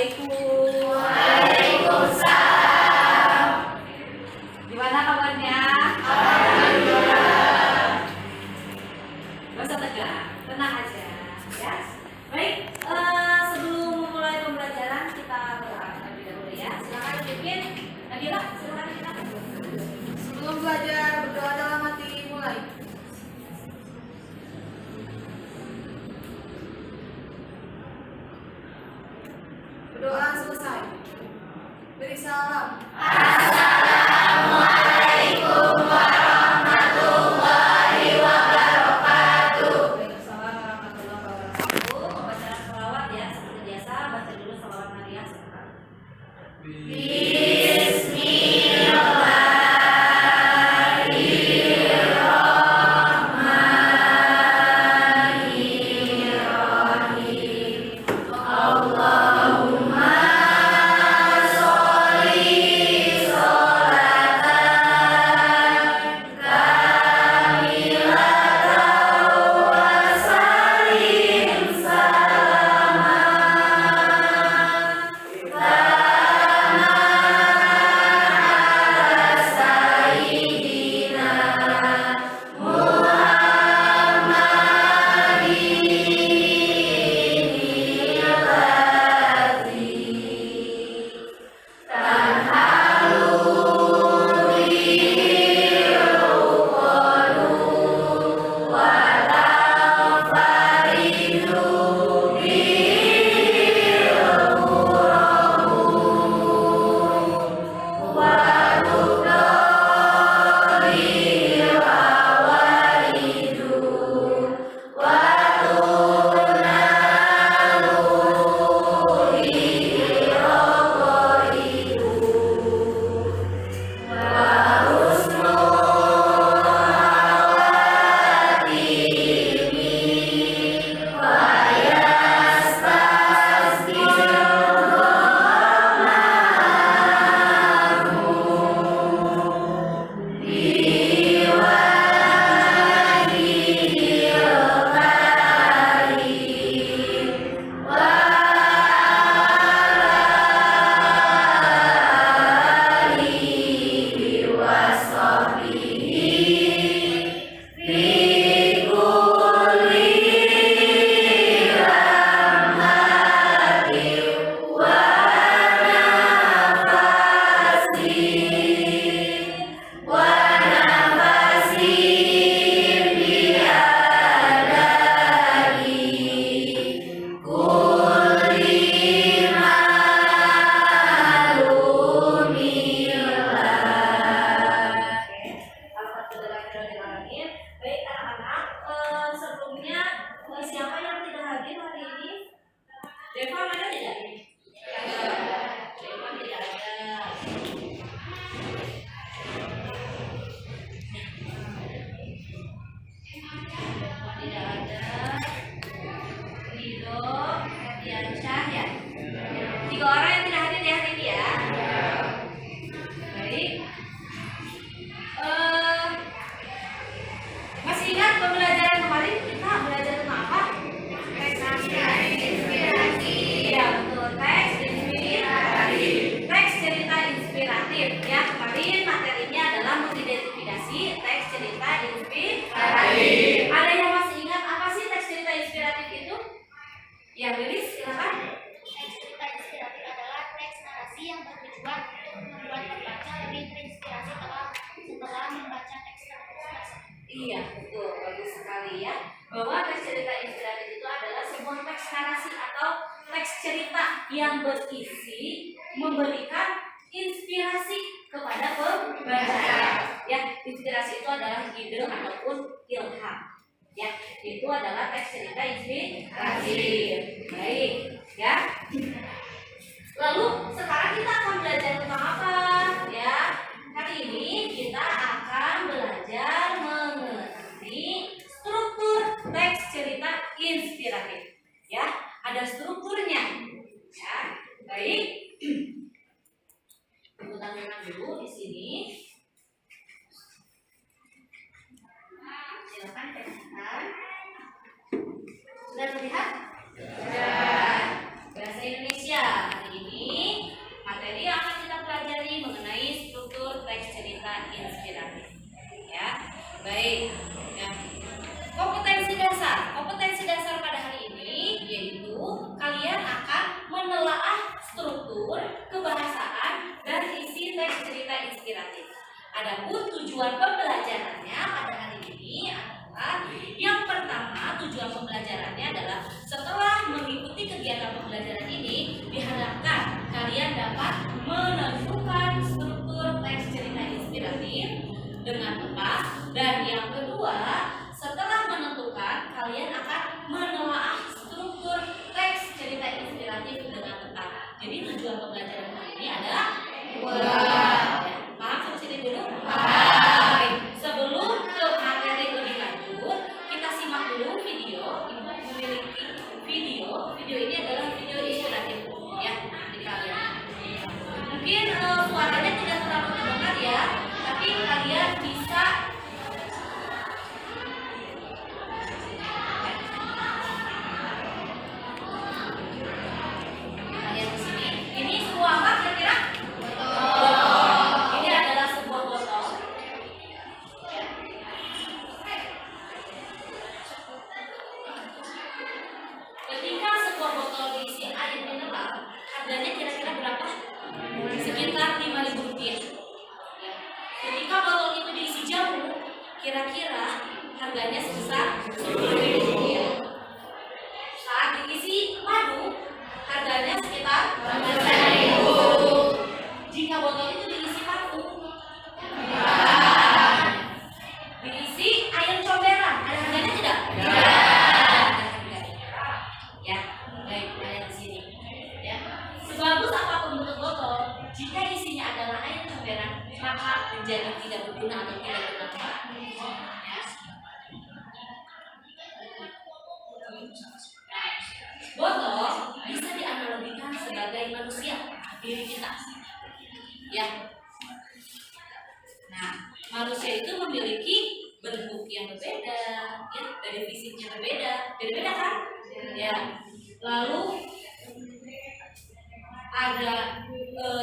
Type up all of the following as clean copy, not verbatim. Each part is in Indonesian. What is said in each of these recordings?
Assalamualaikum. Waalaikumsalam. Gimana kabarnya? Alhamdulillah. Gak usah tegang, tenang aja ya. Baik, sebelum memulai pembelajaran kita berdoa terlebih dahulu ya. Silakan bikin Nabila, silakan kita. Sebelum belajar berdoa dalam hati mulai. Berdoa selesai. Beri salam. Assalamualaikum warahmatullahi wabarakatuh. Waalaikumsalam warahmatullahi wabarakatuh. Membaca sholawat ya, seperti biasa. Baca dulu sholawat Nabi sebentar. Baik anak-anak, sebelumnya siapa yang tidak hadir hari ini? Deva ada tidak? Deva tidak ada. Tidak ada. Rido, Diansyah ya. 3 orang yang tidak hadir di hari ini ya. Baik. Masih ingat pembelajaran kemarin kita belajar tentang apa? Inspirasi. Ya betul, teks inspiratif. Teks cerita inspiratif ya. Kemarin materinya adalah mengidentifikasi teks cerita inspiratif. Ada yang masih ingat apa sih teks cerita inspiratif itu? Ya, Lilis silakan. Teks cerita inspiratif adalah teks narasi yang bertujuan untuk membuat pembaca lebih terinspirasi setelah membaca teks tersebut. Iya, betul, bagus sekali ya. Bahwa teks cerita inspiratif itu adalah sebuah teks narasi atau teks cerita yang berisi memberikan inspirasi kepada pembaca. Ya, inspirasi itu adalah ide ataupun ilham. Ya, itu adalah teks cerita inspiratif. Baik, ya. Lalu sekarang kita akan belajar tentang apa? Ya, hari ini kita akan belajar mengenai struktur teks cerita inspiratif. Ya, ada strukturnya. Ya, baik. Tepuk tangan dulu di sini. Silakan perhatikan. Sudah terlihat? Sudah. Bahasa Indonesia hari ini. Adapun tujuan pembelajarannya pada hari ini adalah yang pertama, tujuan pembelajarannya adalah setelah mengikuti kegiatan pembelajaran ini diharapkan kalian dapat menentukan struktur teks cerita inspiratif dengan tepat, dan yang kedua, setelah menentukan kalian akan menelaah struktur teks cerita inspiratif dengan tepat. Jadi tujuan pembelajaran hari ini adalah paham sampai sini dulu? Baik. Sebelum ke materi lebih lanjut, kita simak dulu video. Ibu memiliki video. Video ini adalah video inspiratif ya di kalian. Mungkin suaranya tidak terlalu terdengar ya, tapi kalian bisa lihat di sini. Ini sebuah apa kira-kira? Ini adalah sebuah botol. Ketika sebuah botol diisi air mineral, harganya kira-kira berapa? Sekitar Rp5.000. Ketika botol itu diisi jamu, kira-kira harganya sebesar Rp10.000. Saat diisi madu, harganya sekitar Rp15.000. Jika botol itu diisi parfum, diisi air comberan, ada harganya tidak? Ya, baik, lihat di sini. Ya, sebagus apapun bentuk botol, jika isinya adalah air comberan, maka menjadi tidak berguna atau tidak bermanfaat. Ya. Botol bisa dianalogikan sebagai manusia, diri kita. Ya. Nah, manusia itu memiliki bentuk yang berbeda, ya, dari fisiknya berbeda kan? Ya. Lalu ada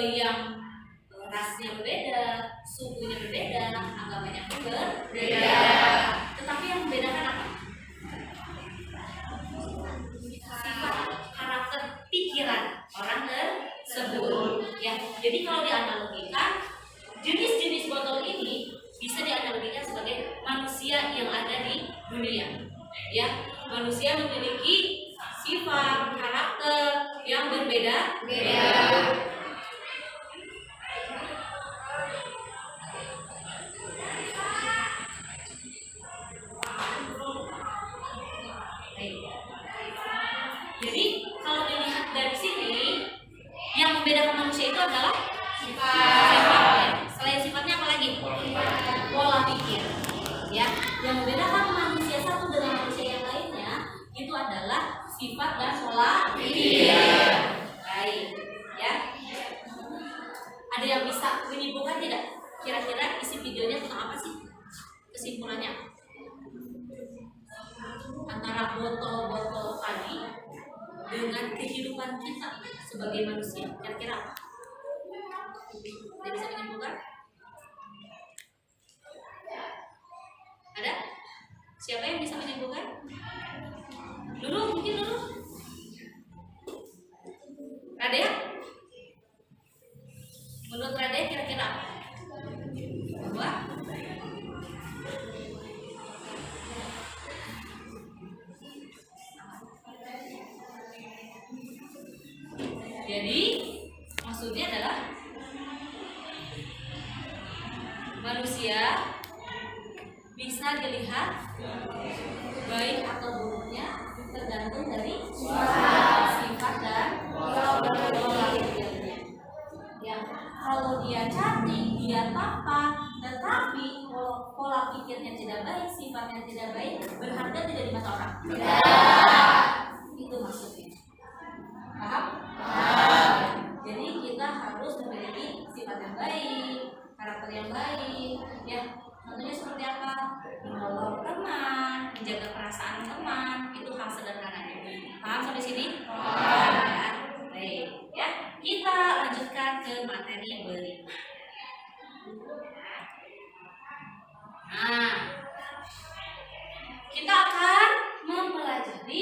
yang rasnya berbeda, sukunya berbeda, agamanya pun berbeda. Tetapi yang membedakan apa? Sifat, karakter, pikiran orang tersebut. Ya, jadi kalau dianalogikan, jenis-jenis botol ini bisa dianalogikan sebagai manusia yang ada di dunia. Ya, manusia memiliki sifat, karakter yang berbeda-beda. Jadi kalau dilihat dari sini, yang membedakan manusia itu adalah sifatnya. Selain sifatnya apa lagi? Pola pikir. Ya, yang membedakan manusia satu dengan manusia yang lainnya itu adalah sifat dan pola pikir. Baik, ya. Ada yang bisa menyimpulkan tidak? Kira-kira isi videonya tentang apa sih? Kesimpulannya antara botol-botol tadi dengan kehidupan kita sebagai manusia, kira-kira apa? Ada bisa menyimpulkan? Ada? Siapa yang bisa menyimpulkan? Dulu, mungkin dulu. Radea? Menurut Radea kira-kira apa? Bahwa jadi maksudnya adalah manusia bisa dilihat baik atau buruknya tergantung dari sifat dan pola pikirnya. Ya, kalau dia cantik, dia tampan, tetapi pola pikirnya tidak baik, sifatnya tidak baik, berharga tidak di mata orang. Itu maksudnya. Paham? Jadi kita harus memiliki sifat yang baik, karakter yang baik, ya. Contohnya seperti apa? Menolong teman, menjaga perasaan teman, itu hal sederhana. Paham sampai sini? Ya. Baik, ya. Kita lanjutkan ke materi yang berikutnya. Nah, kita akan mempelajari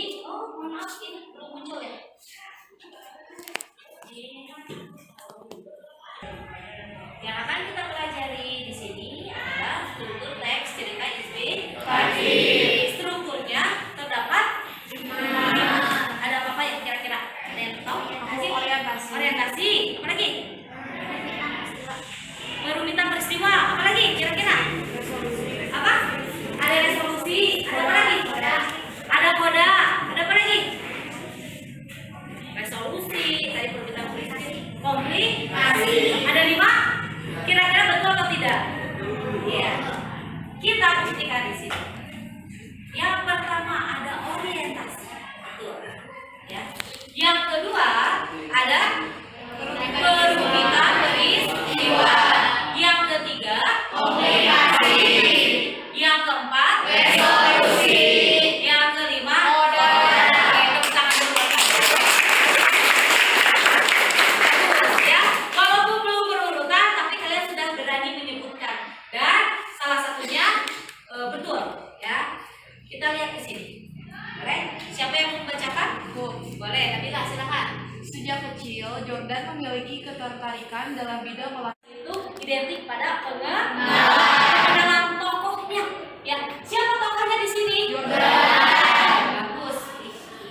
komplikasi. Ada 5. Kira-kira betul atau tidak? Iya. Kita buktikan di sini. Yang pertama ada orientasi. Betul. Ya. Yang kedua ada perumitan peristiwa. Yang ketiga komplikasi. Yang keempat resolusi. Yang kelima modal. Tepuk tangan dulu. Ya, walaupun belum berurutan, tapi kalian sudah berani menyebutkan. Dan salah satunya betul, ya. Kita lihat di sini. Boleh? Siapa yang mau membacakan? Boleh, Nabila silakan. Sejak kecil, Jordan memiliki ketertarikan dalam bidang olahraga. Itu identik pada pengenalan tokohnya. Ya, siapa tokohnya di sini? Jordan. Bagus,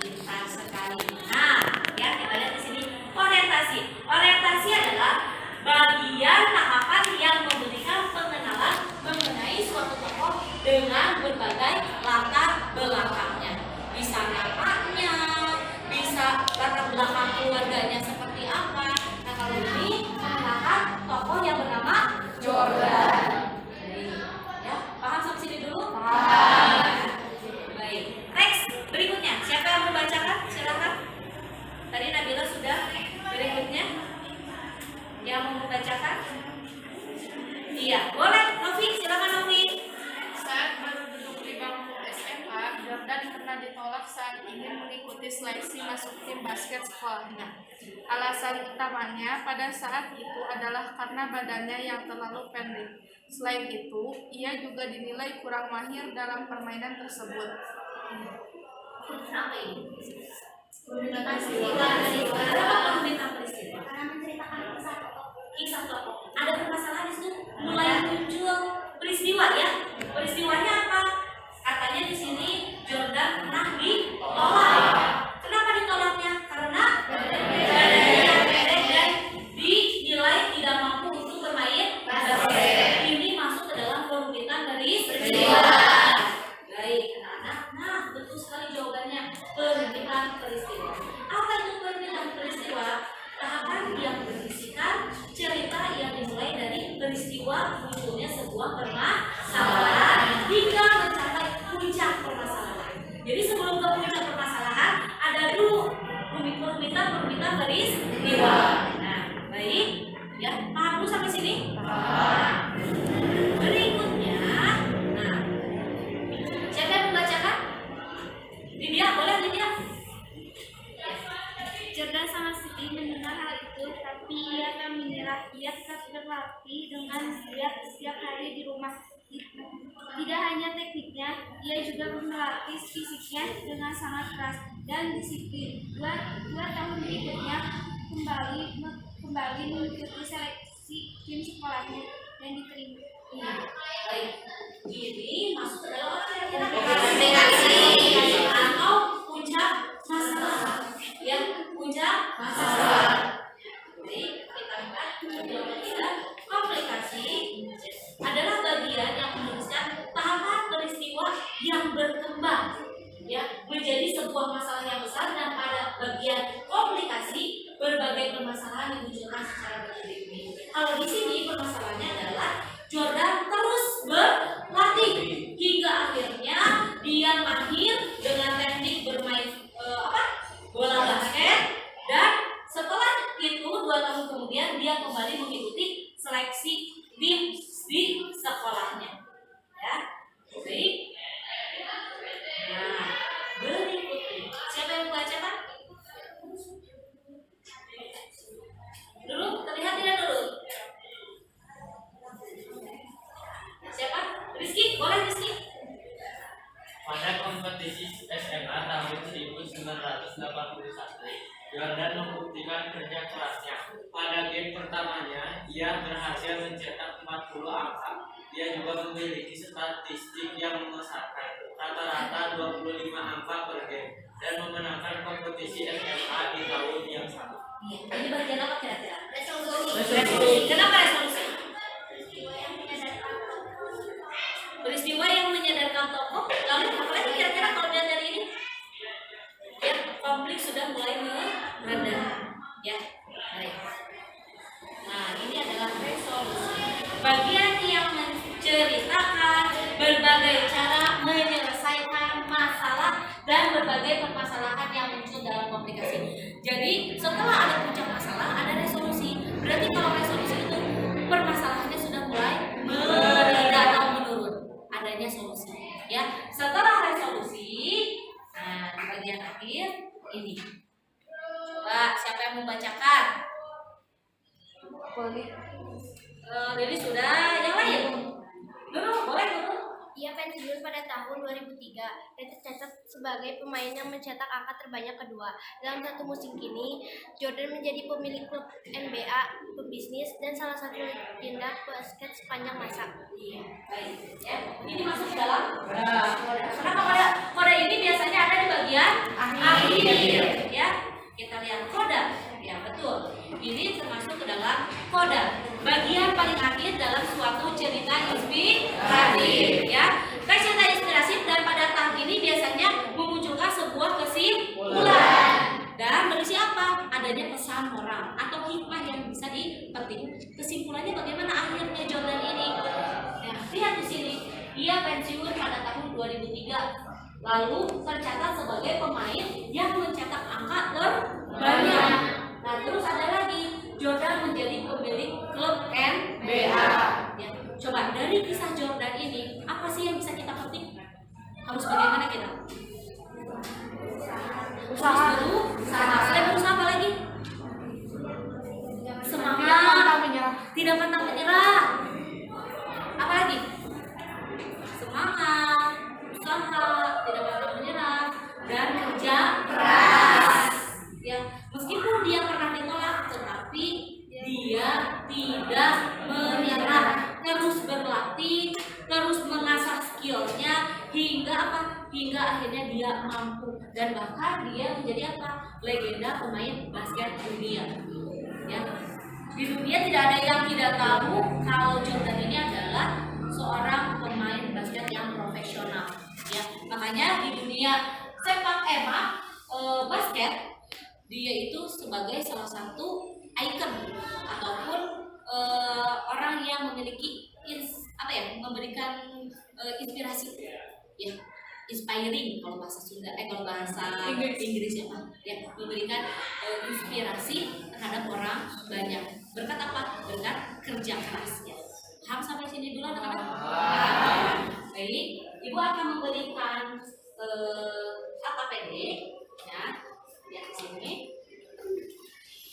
pintar sekali. Nah, ya kita lihat di sini orientasi. Orientasi adalah bagian tahapan yang memberikan pengenalan mengenai suatu tokoh dengan berbagai latar belakangnya. Bisa namanya, bisa latar belakang keluarganya seperti apa. Nah, kalau ini mengenalkan tokoh yang bernama Jordan. Ya, paham sampai sini dulu? Baik. Next, berikutnya. Siapa yang membacakan? Silakan. Tadi Nabila sudah. Berikutnya, yang mau membacakan? Iya, boleh. Novi, silakan Novi. Saat baru duduk di bangku SMA, Jordan pernah ditolak saat ingin mengikuti seleksi masuk tim basket sekolahnya. Alasan utamanya pada saat itu adalah karena badannya yang terlalu pendek. Selain itu, ia juga dinilai kurang mahir dalam permainan tersebut. Apa ini? Perumitan Ada perumitan peristiwa. karena menceritakan Kisah tokoh. Ada permasalahan di situ. Mulai muncul peristiwa ya. Peristiwanya apa? Katanya di sini Jordan pernah ditolak. Kenapa ditolaknya? Karena badannya yang pendek dan dinilai tidak mampu untuk bermain basket. Ini masuk ke dalam perumitan peristiwa. Baik, anak-anak. Nah, betul sekali jawabannya. Perumitan peristiwa. Apa itu perumitan peristiwa? Tahapan yang berisikan cerita yang dimulai dari peristiwa munculnya sebuah permasalahan hingga mencapai puncak permasalahan. Jadi sebelum ke puncak permasalahan ada dulu perumitan peristiwa. Nah, baik, ya paham dulu sampai sini? Paham. Berikutnya, nah, siapa yang membacakan? Lydia, boleh Lydia? Jordan sangat sedih mendengar hal itu, tapi ia tak menyerah. Ia tetap berlatih dengan giat setiap hari di rumah. Tidak hanya tekniknya, ia juga melatih fisiknya dengan sangat keras dan disiplin. Dua tahun berikutnya kembali mengikuti seleksi tim sekolahnya dan diterima. Iya, baik. Ini masuk ke dalam kira-kira atau puncak masalah. Ya, puncak masalah. Jadi kita lihat jawabannya komplikasi adalah bagian yang menuliskan tahapan peristiwa yang berkembang ya menjadi sebuah masalah yang besar, dan pada bagian komplikasi berbagai permasalahan dimunculkan secara bertubi-tubi. Kalau di sini permasalahannya adalah Jordan terus berlatih hingga akhirnya dia mahir dengan teknik bermain bola basket, dan setelah itu 2 tahun kemudian dia kembali mengikuti seleksi tim di sekolahnya. Ya, baik. Nah, berikutnya siapa yang membacakan? Dulu terlihat tidak dulu? Siapa? Rizky, boleh Rizky? Pada kompetisi SMA tahun 1981, Jordan membuktikan kerja kerasnya. Pada game pertamanya, ia berhasil mencetak 40 angka. Dia juga memiliki statistik yang memuaskan, rata-rata 25 angka per game, dan memenangkan kompetisi SMA di tahun yang sama. Iya, ini bagian apa kira-kira? Resolusi. Kenapa resolusi? Peristiwa yang menyadarkan tokoh. Lalu apa lagi kira-kira kalau dilihat dari ini? Ya, konflik sudah mulai mereda. Ya, baik. berbagai permasalahan yang muncul dalam komunikasi. Jadi setelah ada puncak masalah, ada resolusi. Berarti kalau resolusi itu permasalahannya sudah mulai mereda atau menurun, adanya solusi. Ya, setelah resolusi, nah di bagian akhir ini. Coba siapa yang membacakan? Lili sudah, yang lain? Dulu, boleh dulu. Ia pensiun pada tahun 2003 dan tercatat sebagai pemain yang mencetak angka terbanyak kedua. Dalam satu musim kini, Jordan menjadi pemilik klub NBA, pebisnis, dan salah satu legenda basket sepanjang masa. Iya, baik. Ya, ini masuk dalam kode. Karena kode ini biasanya ada di bagian akhir. Ya, kita lihat kode. Ya, betul. Ini termasuk ke dalam kode. Bagian paling akhir dalam suatu cerita inspiratif. Ya, cerita inspiratif dan pada tahap ini biasanya memunculkan sebuah kesimpulan. Dan berisi apa? Adanya pesan moral atau hikmah yang bisa dipetik. Kesimpulannya bagaimana akhirnya Jordan ini? Ya, lihat di sini. Ia pensiun pada tahun 2003. Lalu tercatat sebagai pemain yang mencetak angka terbanyak. Nah, terus ada lagi. Jordan menjadi pemilik klub NBA. Ya, coba dari kisah Jordan ini, apa sih yang bisa kita petik? Harus bagaimana kita? Usaha dulu. Selain berusaha apa lagi? Semangat. Tidak pantang menyerah. Apa lagi? Semangat, usaha, tidak pantang menyerah, dan kerja keras. Ya, meskipun dia pernah ditolak, tetapi dia tidak menyerah, terus berlatih, terus mengasah skillnya hingga apa? Hingga akhirnya dia mampu dan bahkan dia menjadi apa? Legenda pemain basket dunia. Ya, di dunia tidak ada yang tidak tahu kalau Jordan ini adalah seorang pemain basket yang profesional. Ya, makanya di dunia sepak basket dia itu sebagai salah satu ikon ataupun orang yang memiliki memberikan inspirasi, ya, inspiring kalau bahasa Sunda, kalau bahasa Inggris ya Pak, ya, memberikan inspirasi terhadap orang banyak. Berkat apa? Berkat kerja keras. Ya. Paham sampai sini dulu anak-anak? Baik, Ibu akan memberikan AKPD, ya. Lihat di sini.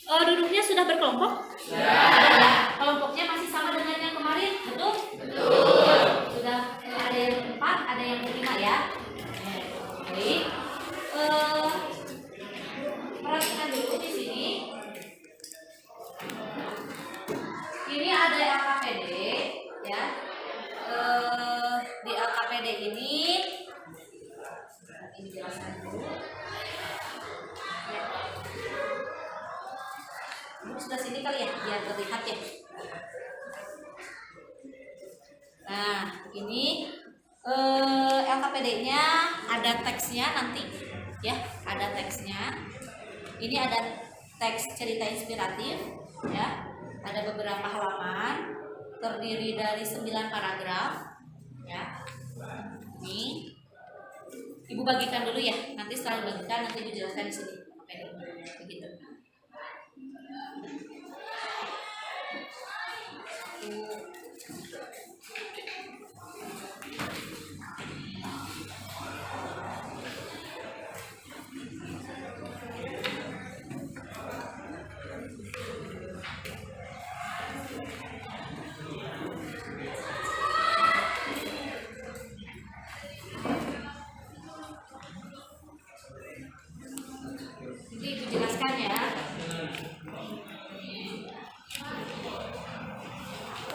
Duduknya sudah berkelompok? Ya. Kelompoknya masih sama dengan yang kemarin, betul? Betul. Sudah ada yang 4, ada yang 5 ya. Baik. Perhatikan dulu di sini. Ini ada AKPD, ya. Di AKPD ini jelaskan dulu. Sudah sini kali ya, biar terlihat ya. Nah, ini LKPD-nya ada teksnya nanti, ya, ada teksnya. Ini ada teks cerita inspiratif, ya. Ada beberapa halaman, terdiri dari 9 paragraf, ya. Ini, Ibu bagikan dulu ya. Nanti setelah dibagikan, nanti Ibu jelaskan di sini. Oke, begitu.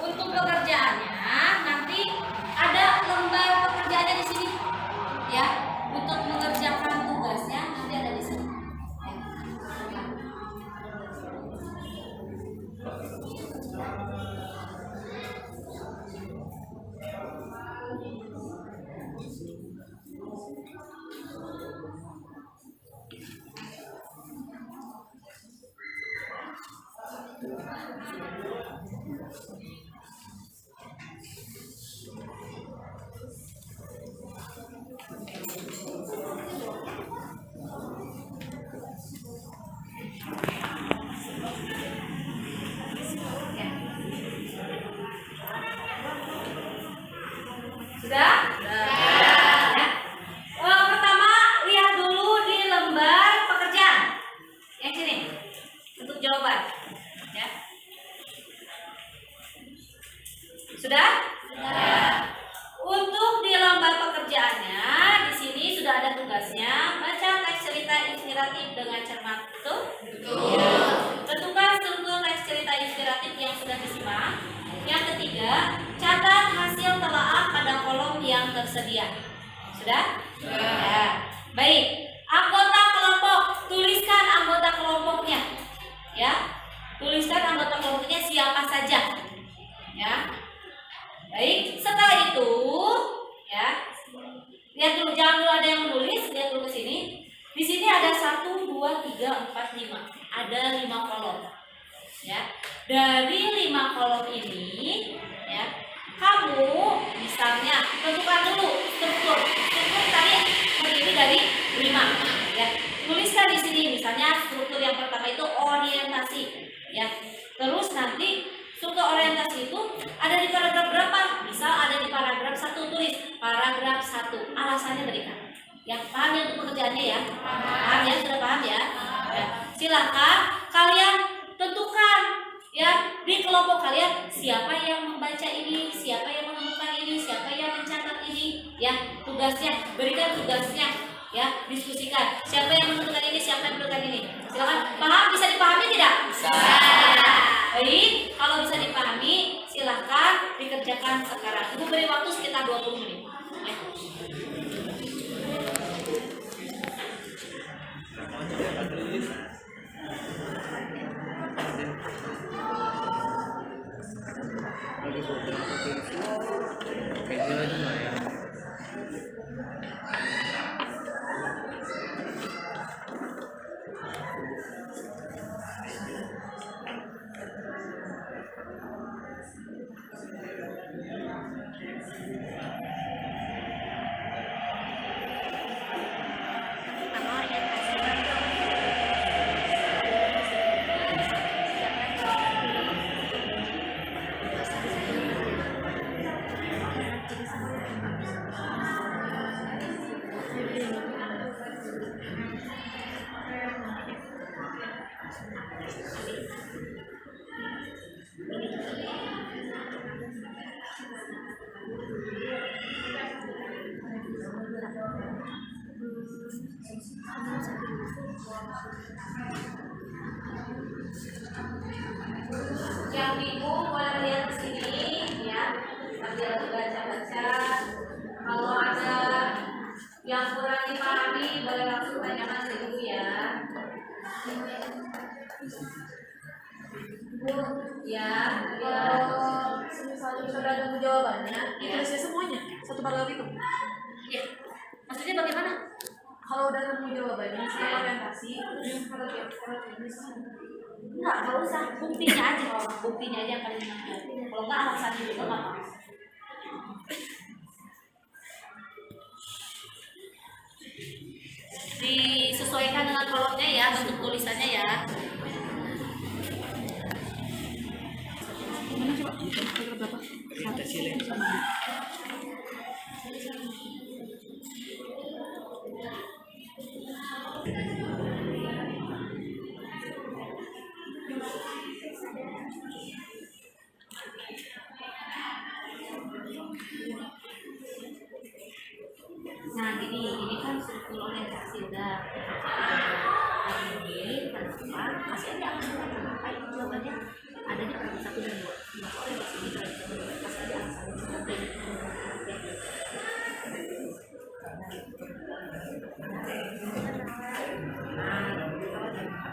Untuk pekerjaannya nanti ada lembar pekerjaannya di sini, ya. Untuk mengerjakan tugasnya nanti ada di sini. jawaban. Ya. Sudah? Ya. Untuk di lomba pekerjaannya, di sini sudah ada tugasnya. Baca teks cerita inspiratif dengan cermat. Betul? Ya. Tentukan struktur teks cerita inspiratif yang sudah disimak. Yang ketiga, catat hasil telaah pada kolom yang tersedia. Sudah? Ya. Baik. Anggota kelompok, tuliskan anggota kelompoknya. Ya. Tuliskan anggota kelompoknya siapa saja. Ya. Baik, setelah itu ya. Lihat dulu, jangan dulu ada yang menulis, lihat dulu ke sini. Di sini ada 1 2 3 4 5. Ada 5 kolom. Ya. Dari 5 kolom ini ya, kamu misalnya tentukan dulu struktur. Struktur tadi terdiri dari 5 ya. Tuliskan di sini misalnya struktur yang pertama itu orientasi ya. Terus nanti struktur orientasi itu ada di paragraf berapa? Misal ada di paragraf 1, tulis paragraf 1. Alasannya berikan. Ya, paham ya untuk pekerjaannya ya? Paham ya? Sudah paham ya? Ya. Silakan kalian tentukan ya di kelompok kalian siapa yang membaca ini, siapa yang menemukan ini, siapa yang mencatat ini, ya tugasnya berikan tugasnya, ya diskusikan siapa yang menentukan ini, siapa yang menentukan ini. Silakan, paham? Bisa dipahami tidak? Bisa. Baik, kalau bisa dipahami silahkan dikerjakan sekarang. Ibu beri waktu sekitar 20 menit. Ya. Yang bingung boleh lihat di sini ya, sambil baca-baca. Kalau ada yang kurang dipahami boleh langsung tanyakan ke ibu ya. Bu, ya, kalau misalnya sudah ada jawabannya, ditulisnya semuanya satu paragraf itu. Ya, maksudnya bagaimana? Kalau udah nemu jawabannya, saya orientasi, enggak usah, buktinya aja, buktinya aja yang paling penting. Kalau enggak alasannya juga nggak apa-apa. Disesuaikan dengan kolomnya ya, bentuk tulisannya ya. Nah ini kan struktur orientasi udah. Ini kenapa? Masih ada kenapa itu jawabannya ada di paragraf 1 dan 2. Soalnya di sini pas ada alasannya.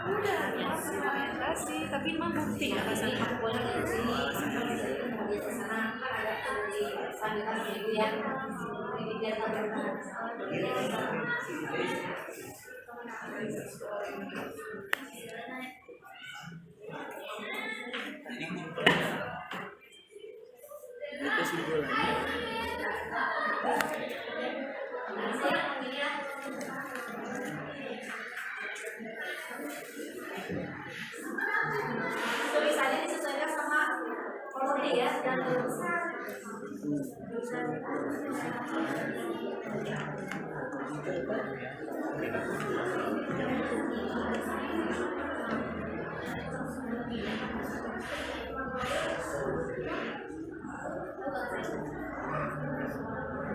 Udah ya orientasi, tapi mah bukti alasannya. Boleh dari sini sampai ke sana ada di sambil itu ya. Tulisannya disesuaikan sama kolomnya ya, dan tulisan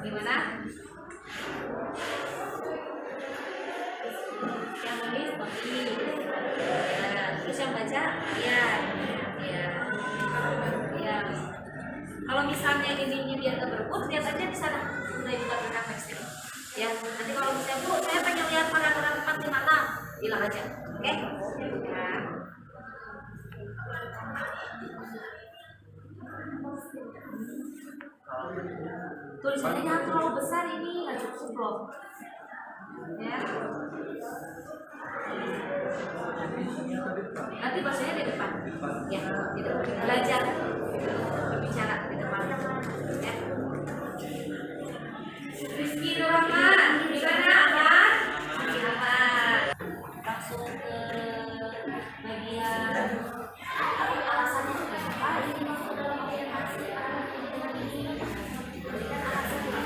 Gimana? Yang nulis Bagi. Ya, terus yang baca ya. Ya. Kalau misalnya ini dia nggak berebut, lihat aja di sana. Udah juga tentang tekstil. Ya, nanti kalau misalnya Bu, saya pengen lihat paragraf 4 di mana, bilang aja. Oke? Ya. Tulisannya jangan terlalu besar, ini nggak cukup loh. Ya. Nanti bahasanya di depan. Ya, di depan. Belajar berbicara di depan. Ya. Rizky Nurrahman, gimana aman? Aman. Langsung ke bagian alasannya kenapa ini masuk dalam orientasi ini. Berikan alasannya.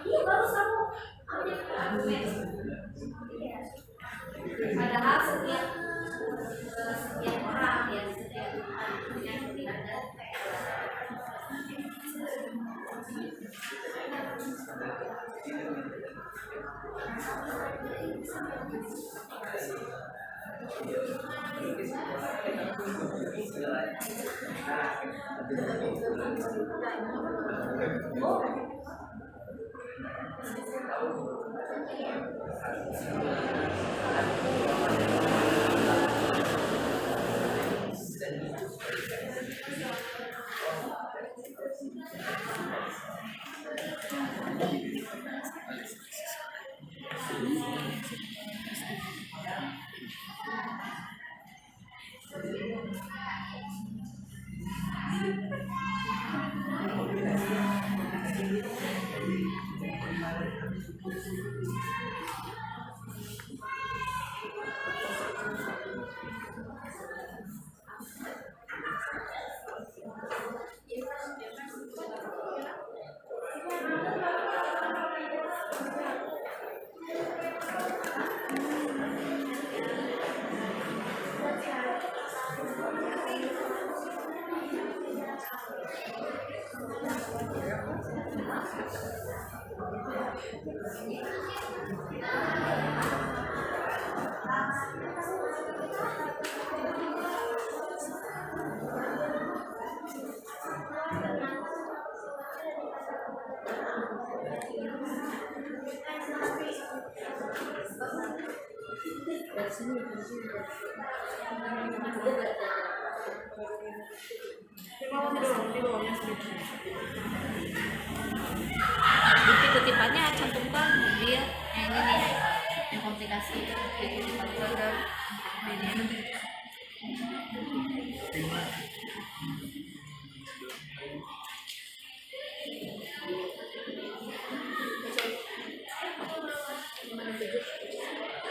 Iya baru kamu ambil argumen. Padahal setiap orang ya setiap argumen tidak ada. Kutipannya cantumkan dia yang ini nih, yang komplikasi kutipan program ini.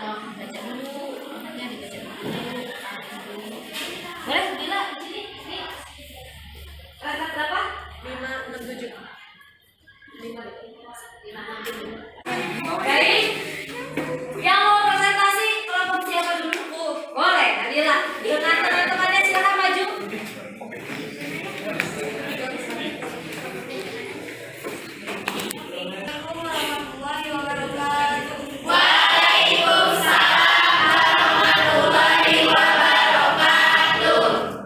Baca dulu, makanya dibaca dulu. Boleh, Bila, ini rata berapa? 567. 567. Baik. Yang mau presentasi kelompok siapa dulu? Boleh, Nabila. Dengan teman-temannya silakan maju. Assalamualaikum warahmatullahi wabarakatuh.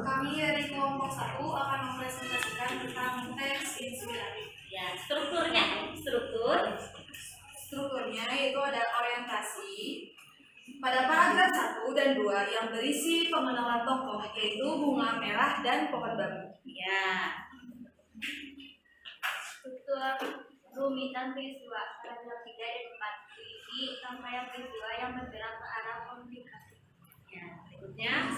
Kami dari kelompok 1 akan mempresentasikan tentang teks inspiratif. Ya, strukturnya yaitu ada orientasi pada paragraf 1 dan 2 yang berisi pengenalan tokoh yaitu bunga merah dan pohon bambu. Ya. Struktur rumitan peristiwa paragraf 3 dan 4 berisi rangkaian peristiwa yang bergerak ke arah komplikasi. Ya, berikutnya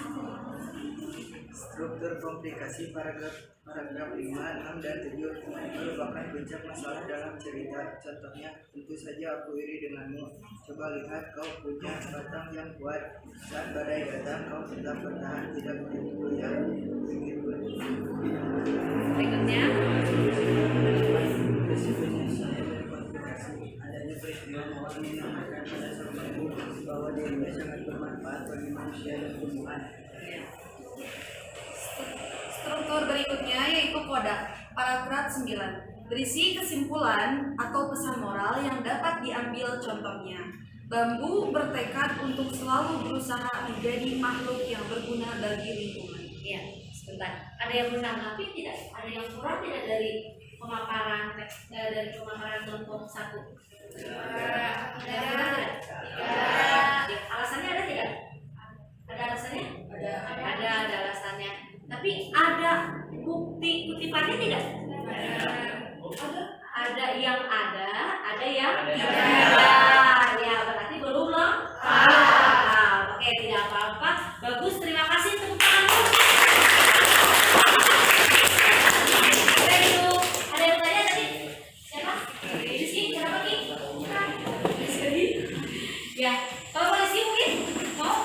Struktur komplikasi paragraf 5, 6, dan 7 merupakan puncak masalah dalam cerita. Contohnya, tentu saja aku iri denganmu. Coba lihat, kau punya batang yang kuat. Saat badai datang, kau tetap bertahan, tidak begitu goyah. Berikutnya, Resikonya saya dari komplikasi adanya peristiwa mawar menandakan pada seorang ibu bahwa dirinya sangat bermanfaat bagi manusia dan tumbuhan. Struktur berikutnya yaitu koda, paragraf 9. Berisi kesimpulan atau pesan moral yang dapat diambil contohnya. Bambu bertekad untuk selalu berusaha menjadi makhluk yang berguna bagi lingkungan. ya sebentar. Ada yang menanggapi tidak? Ada yang kurang tidak dari pemaparan teks dari pemaparan kelompok 1? Ada yang kurang tidak? Ya, alasannya ada tidak? Ada alasannya? Ada alasannya. Tapi ada bukti kutipannya tidak? Ada yang ada yang tidak ada. Ya, berarti belum lengkap. Oke, tidak apa-apa. Bagus, terima kasih, tepuk tangan dulu. Thank you. Ada yang bertanya tadi? Siapa? Rizky, kenapa Ki? Rizky. Ya, kalau Rizky mungkin mau?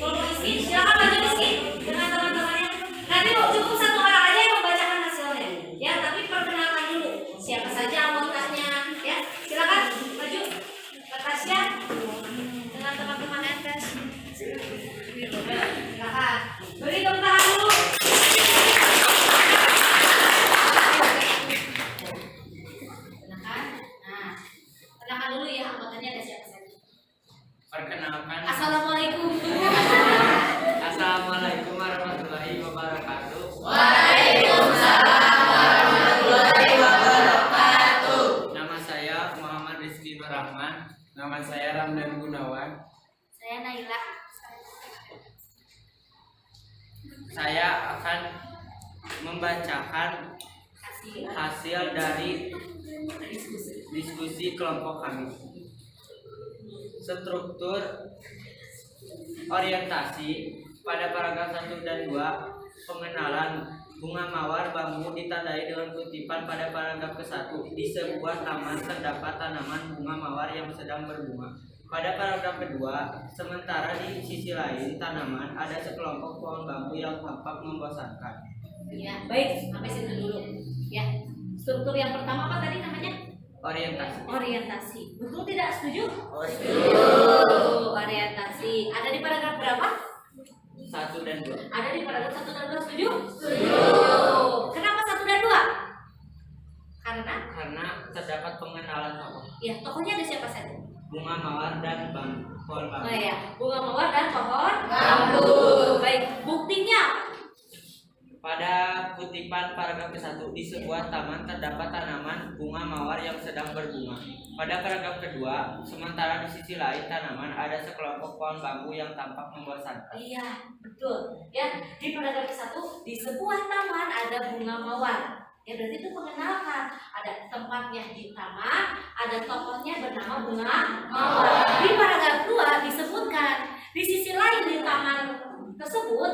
Kalau Rizky, silakan maju Rizky dengan teman-temannya. Nanti cukup satu orang aja yang membacakan hasilnya. Ya, tapi perkenalkan dulu siapa saja anggotanya. Ya, silakan maju. Natasha dengan teman-temannya. Silakan. Beri tepuk tangan dulu. Kenakan. Nah, kenakan dulu ya anggotanya ada siapa saja. Perkenalkan. Assalamualaikum. Assalamualaikum warahmatullahi wabarakatuh. Nama saya Muhammad Rizky Rahman. Nama saya Ramdan Gunawan. Saya Naila. Saya akan membacakan hasil dari diskusi kelompok kami. Struktur orientasi pada paragraf 1 dan 2, pengenalan bunga mawar bambu ditandai dengan kutipan pada paragraf ke-1. Di sebuah taman terdapat tanaman bunga mawar yang sedang berbunga. Pada paragraf kedua, sementara di sisi lain tanaman ada sekelompok pohon bambu yang tampak membosankan. Ya, baik, sampai situ dulu. Ya, struktur yang pertama apa tadi namanya? Orientasi. Orientasi. Betul tidak? Setuju? Setuju. Orientasi. Ada di paragraf berapa? 1 dan 2. Ada di paragraf 1 dan 2. Setuju? Setuju. Kenapa 1 dan 2? Karena terdapat pengenalan tokoh. Ya, tokohnya ada siapa saja? Bunga mawar dan pohon bambu. Oh ya, bunga mawar dan pohon bambu. Baik, buktinya Pada kutipan paragraf ke-1, di sebuah taman terdapat tanaman bunga mawar yang sedang berbunga. Pada paragraf kedua, sementara di sisi lain tanaman ada sekelompok pohon bambu yang tampak membosankan. iya, betul. Ya, di paragraf ke-1 di sebuah taman ada bunga mawar. Ya, berarti itu mengenalkan ada tempatnya di taman, ada tokohnya bernama bunga mawar. Di paragraf 2 disebutkan di sisi lain di taman tersebut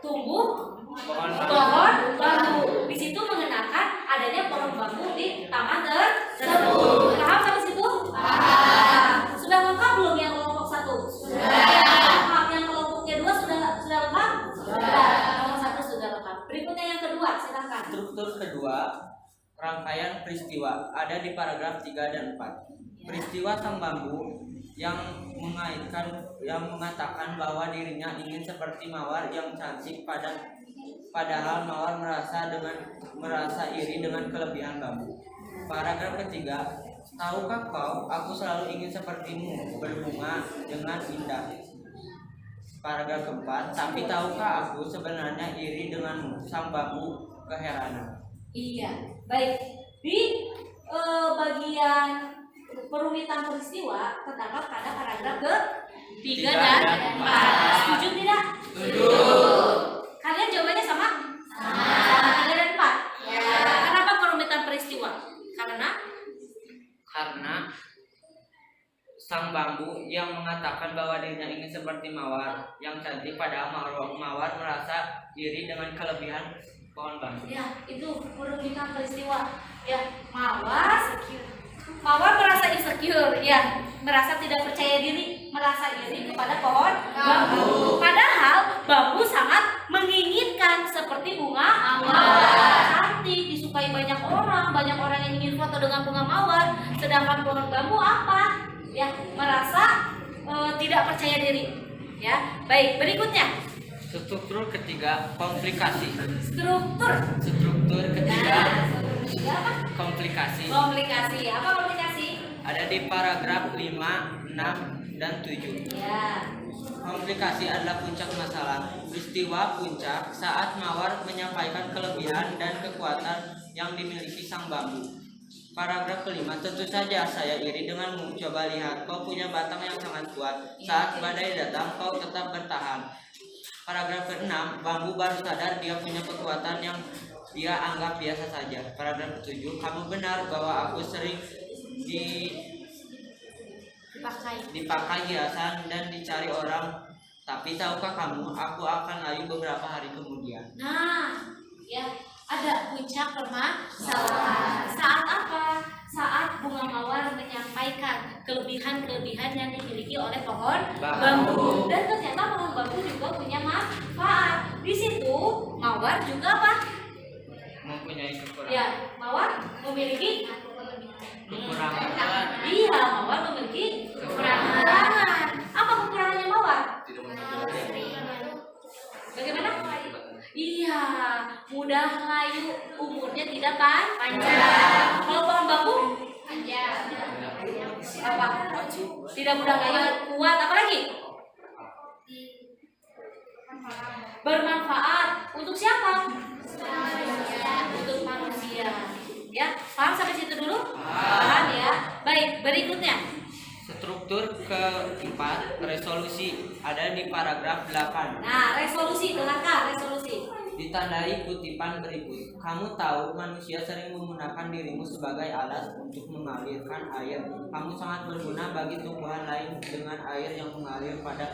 tumbuh Pohon pohon bambu. Di situ mengenalkan adanya pohon bambu di taman tersebut. Paham sampai situ? Paham. Sudah lengkap belum yang kelompok 1? Sudah. Lengkap. Yang kelompoknya 2 sudah lengkap? Sudah. Kelompok 1 sudah lengkap. Berikutnya yang kedua, silakan. Struktur kedua, rangkaian peristiwa ada di paragraf 3 dan 4. Peristiwa sang bambu yang mengatakan bahwa dirinya ingin seperti mawar yang cantik padahal mawar merasa iri dengan kelebihan bambu. Paragraf ketiga, tahukah kau, aku selalu ingin sepertimu, berbunga dengan indah. Paragraf keempat, tapi tahukah aku sebenarnya iri denganmu, sang bambu keheranan. Iya, baik. Di bagian perumitan peristiwa terdapat pada paragraf ke-3 dan 4. Setuju tidak? Setuju. Kalian jawabannya sama? Sama. 3 dan 4? Ya. Kenapa perumitan peristiwa? Karena sang bambu yang mengatakan bahwa dirinya ingin seperti mawar yang cantik, padahal mawar merasa iri dengan kelebihan pohon bambu. Ya, itu merugikan peristiwa. Ya, mawar merasa insecure, ya, merasa tidak percaya diri, merasa iri kepada pohon bambu. Padahal bambu sangat menginginkan seperti bunga mawar, cantik, disukai banyak orang yang ingin foto dengan bunga mawar. Sedangkan pohon bambu apa? Ya, merasa tidak percaya diri. Ya, baik, berikutnya. Struktur ketiga, komplikasi. Struktur Ketiga, apa? komplikasi. Komplikasi. Apa komplikasi? Ada di paragraf 5, 6, dan 7. Ya. Komplikasi adalah puncak masalah. Peristiwa puncak saat mawar menyampaikan kelebihan dan kekuatan yang dimiliki sang bambu. Paragraf kelima, tentu saja saya iri denganmu. Coba lihat, kau punya batang yang sangat kuat. Saat badai datang, kau tetap bertahan. Paragraf ke-6, bambu baru sadar dia punya kekuatan yang dia anggap biasa saja. Paragraf ke-7, kamu benar bahwa aku sering dipakai hiasan dan dicari orang. Tapi tahukah kamu, aku akan layu beberapa hari kemudian. Nah, ya, ada puncak permasalahan. Saat apa? Saat bunga mawar menyampaikan kelebihan-kelebihan yang dimiliki oleh pohon bambu. Dan ternyata pohon bambu juga punya manfaat. Di situ mawar juga apa? Mempunyai kekurangan. Ya, mawar memiliki Kekurangan. Iya, mawar memiliki kekurangan. Apa kekurangannya mawar? Bagaimana? Iya, mudah layu, umurnya tidak panjang. Kalau pohon bambu? Panjang. Apa? Tidak mudah layu, kuat. Apa lagi? Bermanfaat. Untuk siapa? Untuk manusia. Ya, paham sampai situ dulu? Paham ya. Baik, berikutnya. Struktur keempat, resolusi, ada di paragraf 8. Nah, resolusi, dengarkan resolusi. Ditandai kutipan berikut. Kamu tahu manusia sering menggunakan dirimu sebagai alat untuk mengalirkan air. Kamu sangat berguna bagi tumbuhan lain dengan air yang mengalir pada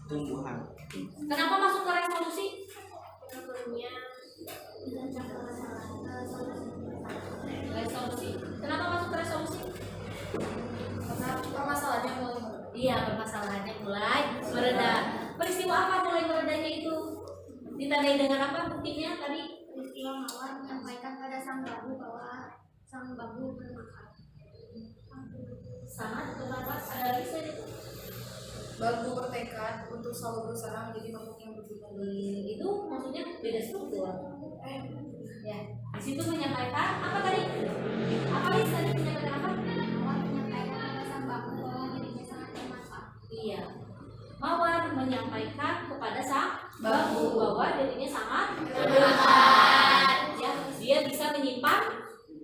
tumbuhan. Kenapa masuk ke resolusi? Resolusi. Kenapa masuk ke resolusi? Karena permasalahannya mulai mereda. Iya, permasalahannya mulai mereda. Peristiwa apa mulai meredanya itu? Ditandai dengan apa buktinya tadi? Peristiwa mawar menyampaikan pada sang bambu bahwa sang bambu bermanfaat. Sangat bermanfaat. Ada lagi selain itu? Bambu bertekad untuk selalu berusaha menjadi makhluk yang berguna. Itu maksudnya beda struktur. Ya, di situ menyampaikan apa tadi? Apa tadi menyampaikan apa? Mawar menyampaikan pada sang bambu bahwa dirinya sangat bermanfaat. Iya. Mawar menyampaikan kepada sang bambu bahwa dirinya sangat bermanfaat. Ya, dia bisa menyimpan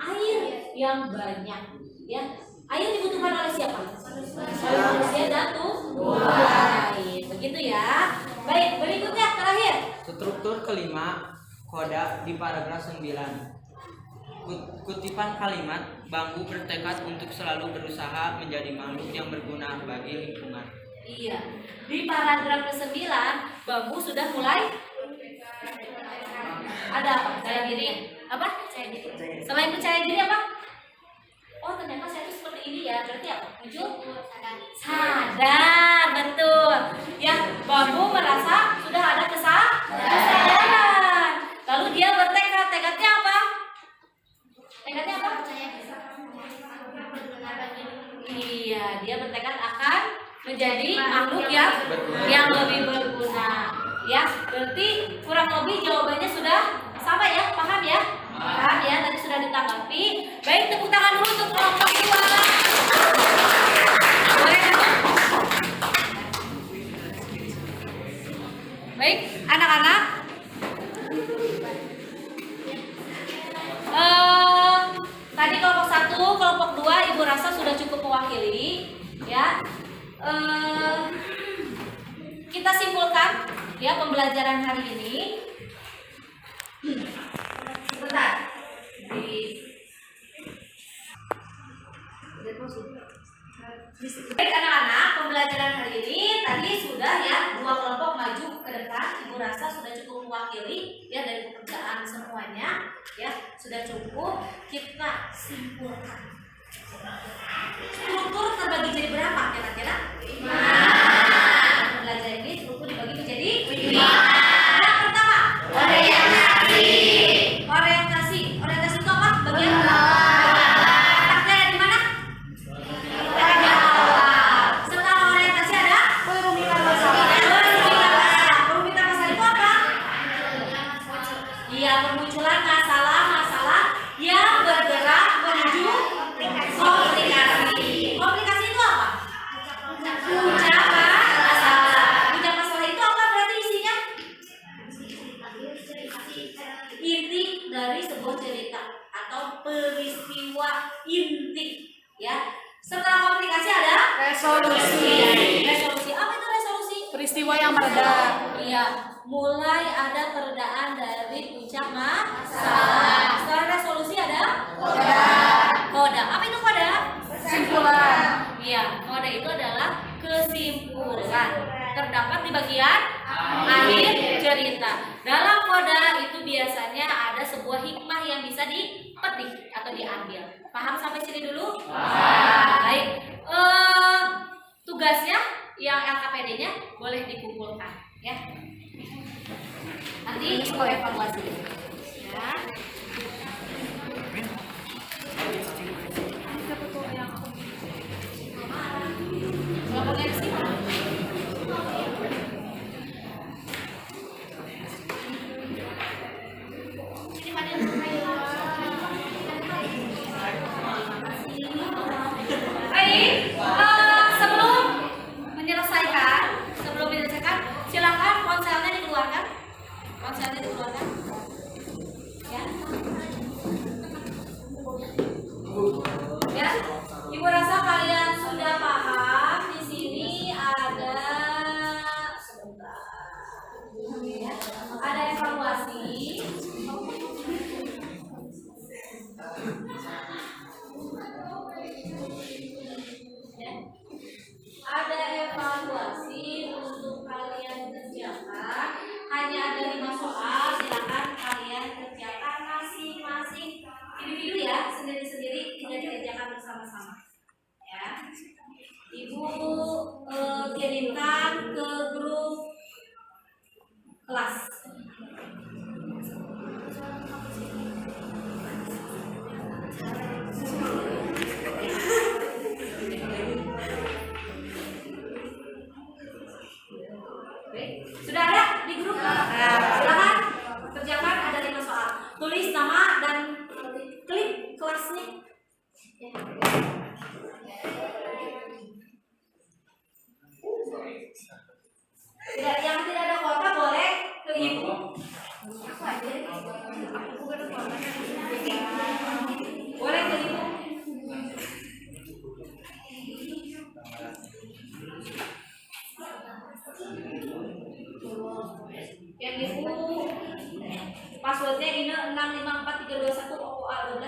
air yang banyak. Ya, air dibutuhkan oleh siapa? Manusia dan tumbuhan. Begitu ya. Baik, berikutnya terakhir. Struktur kelima, koda di paragraf 9. Kutipan kalimat, bambu bertekad untuk selalu berusaha menjadi makhluk yang berguna bagi lingkungan. Iya. Di paragraf ke-9, bambu sudah mulai ada apa? Percaya diri. Apa? Percaya diri. Selain percaya diri apa? Oh, ternyata saya itu seperti ini ya. Berarti apa? Muncul sadar, betul. Ya, bambu merasa sudah ada kesadaran. Lalu dia bertekad. Tekadnya apa? Tekadnya apa? Iya, dia bertekad akan menjadi makhluk yang lebih berguna. Ya, berarti kurang lebih jawabannya sudah sama ya, paham ya? Paham ya, tadi sudah ditanggapi. Baik, tepuk tangan dulu untuk kelompok 2. Boleh satu? Baik, anak-anak. Tadi kelompok 1, kelompok 2, Ibu rasa sudah cukup mewakili. Ya. Kita simpulkan ya pembelajaran hari ini. Sebentar. Baik, dari pekerjaan semuanya, ya sudah cukup. Kita simpulkan. Struktur terbagi jadi berapa kira-kira? 5. Belajar ini struktur dibagi menjadi 5. Yang pertama, orientasi. Orientasi itu apa? Bagian letaknya ada di mana? Bagian awal. Setelah orientasi ada perumitan masalah. Perumitan masalah itu apa? Iya, permunculan masalah-masalah yang bergerak menuju komplikasi. Komplikasi itu apa? Puncak masalah. Puncak masalah itu apa berarti isinya? Inti dari sebuah cerita atau peristiwa inti, ya. Setelah komplikasi ada Resolusi. Resolusi. Apa itu resolusi? Peristiwa yang mereda. Iya, mulai ada peredaan dari puncak masalah. Setelah resolusi ada koda. Apa itu koda? Kesimpulan. Iya, koda itu adalah kesimpulan. Terdapat di bagian akhir cerita. Dalam koda itu biasanya ada sebuah hikmah yang bisa dipetik atau diambil. Paham sampai sini dulu? Baik. Tugasnya yang LKPD-nya boleh dikumpulkan, ya. Nanti mau evaluasi. Ya. Kelompoknya di sini. Ini pada baik, sebelum menyelesaikan, silakan ponselnya dikeluarkan. Ya. Ya, Ibu rasa kalian sudah paham. Di sini ada sebentar. Ya, ada evaluasi. Ya. Ada evaluasi untuk kalian kerjakan. Hanya ada 5 soal. Silakan kalian kerjakan masing-masing individu, ya, sendiri-sendiri, tidak dikerjakan bersama-sama. Ya, Ibu kirimkan ke grup kelas. Sudah ada di grup? Silakan kerjakan, ada 5 soal. Tulis nama dan klik kelasnya. Ya. Yang tidak ada kuota boleh ke ibu. Boleh ke ibu. Yang ibu passwordnya ini 654321 Oppo A12.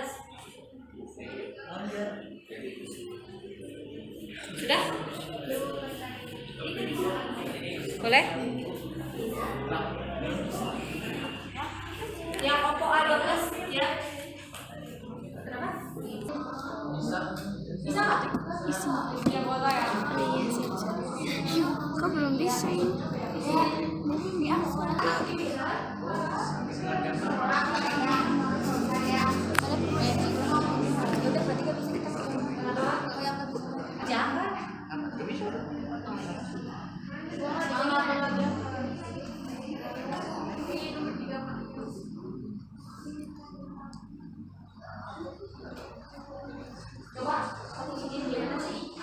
Sudah? Boleh? Yang Oppo A12, ya. Kenapa? Bisa nggak? Bisa. Ya boleh ya. Kok belum bisa ya? Mungkin di apa? Jangan. Coba aku ingin gimana sih?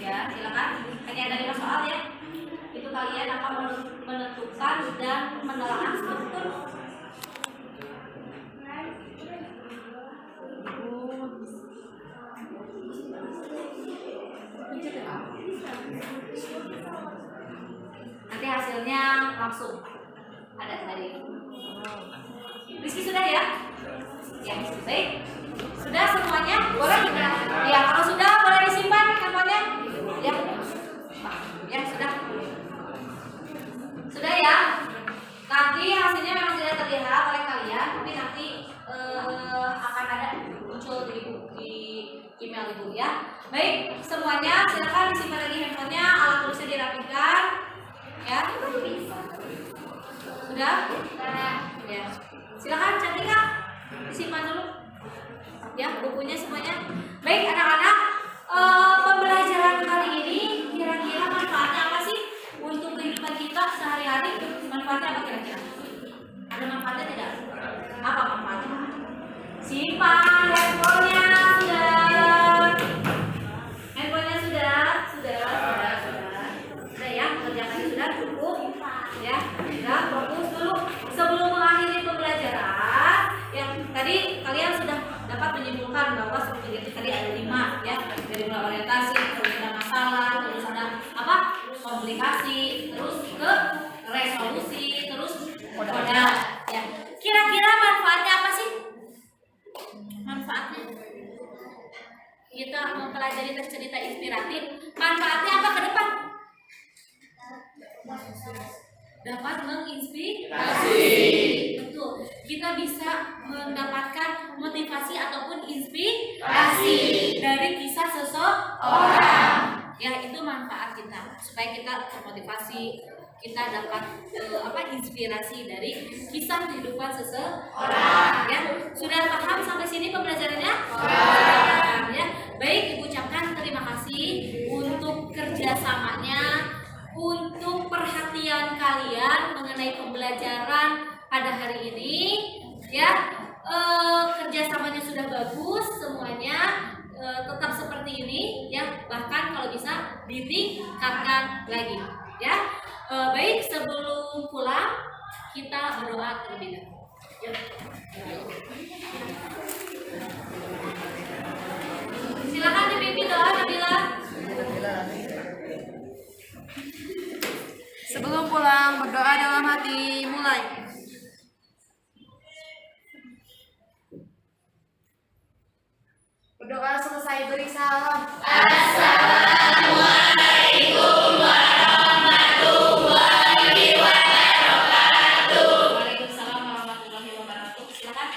Ya, silakan. Hanya ada 5 soal ya. Itu kalian akan menentukan dan menelaah struktur. Nanti hasilnya langsung ada tadi. Rizky sudah ya? Ya, baik. Sudah semuanya? Boleh? Ya, kalau sudah boleh disimpan handphonenya. Ya. Ya, sudah. Sudah ya? Nanti hasilnya memang tidak terlihat oleh kalian, tapi nanti akan ada muncul di email ibu ya. Baik, semuanya silakan disimpan lagi handphonenya, alat tulisnya dirapikan. Ya. Sudah? Ya. Silakan Cantika disimpan dulu. Ya, bukunya semuanya. Baik, anak-anak, pembelajaran kali ini kira-kira manfaatnya apa sih untuk kehidupan kita sehari-hari? Manfaatnya apa kira-kira? Ada manfaatnya tidak? Apa manfaatnya? Simpan handphonenya sudah. Handphonenya sudah. Sudah ya, kerjakannya sudah cukup. Ya, sudah fokus dulu sebelum mengakhiri pembelajaran. Ya, tadi kalian sudah dapat menyimpulkan bahwa struktur itu tadi ada 5 ya, dari mulai orientasi, terus ada masalah, terus ada apa? Komunikasi, terus ke resolusi, terus modal. Ya. Kira-kira manfaatnya apa sih? Manfaatnya kita mempelajari tes cerita inspiratif. Manfaatnya apa ke depan? Dapat menginspirasi. Betul. Kita bisa mendapatkan motivasi ataupun inspirasi dari kisah seseorang. Ya, itu manfaat kita supaya kita termotivasi, kita dapat inspirasi dari kisah kehidupan seseorang. Ya, sudah paham sampai sini pembelajarannya? Sudah. Ya, baik, Ibu ucapkan terima kasih untuk kerjasamanya, untuk perhatian kalian mengenai pembelajaran pada hari ini. Ya, kerjasamanya sudah bagus semuanya. Tetap seperti ini ya, bahkan kalau bisa ditingkatkan lagi ya. Baik, sebelum pulang kita berdoa terlebih dahulu. Silakan dipimpin doa Nabila. Sebelum pulang, berdoa dalam hati. Mulai. Berdoa selesai beri salam. Assalamualaikum warahmatullahi wabarakatuh. Waalaikumsalam warahmatullahi wabarakatuh. Silakan.